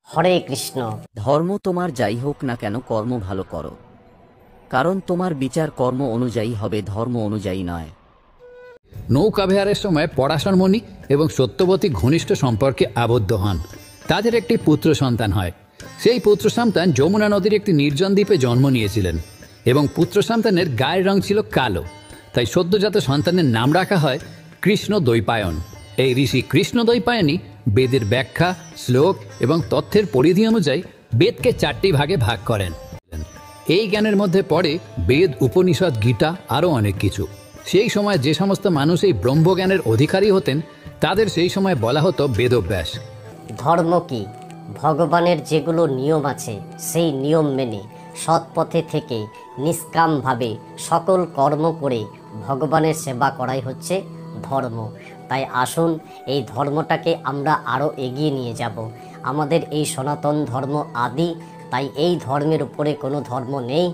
হরে কৃষ্ণ। ধর্ম তোমার যাই হোক না কেন কর্ম ভালো করো, কারণ তোমার বিচার কর্ম অনুযায়ী হবে, ধর্ম অনুযায়ী নয়। নৌকা বিহারের সময় পরাশর মুনি এবং সত্যবতী ঘনিষ্ঠ সম্পর্কে আবদ্ধ হন। তাদের একটি পুত্র সন্তান হয়। সেই পুত্র সন্তান যমুনা নদীর একটি নির্জন দ্বীপে জন্ম নিয়েছিলেন এবং পুত্র সন্তানের গায়ের রং ছিল কালো। তাই সদ্যজাত সন্তানের নাম রাখা হয় কৃষ্ণ দ্বৈপায়ন। এই ঋষি কৃষ্ণ দ্বৈপায়নই বেদের ব্যাখ্যা, শ্লোক এবং তথ্যের পরিধি অনুযায়ী বেদকে 4টি ভাগে ভাগ করেন। এই জ্ঞানের মধ্যে পড়ে বেদ, উপনিষদ, গীতা আরও অনেক কিছু। সেই সময় যে সমস্ত মানুষ এই ব্রহ্মজ্ঞানের অধিকারী হতেন তাদের সেই সময় বলা হতো বেদব্যাস। ধর্ম কি? ভগবানের যেগুলো নিয়ম আছে সেই নিয়ম মেনে সৎ পথে থেকে নিষ্কামভাবে সকল কর্ম করে ভগবানের সেবা করাই হচ্ছে ধর্ম। তাই আসুন এই ধর্মটাকে আমরা আরও এগিয়ে নিয়ে যাব। আমাদের এই সনাতন ধর্ম আদি, তাই এই ধর্মের উপরে কোনো ধর্ম নেই।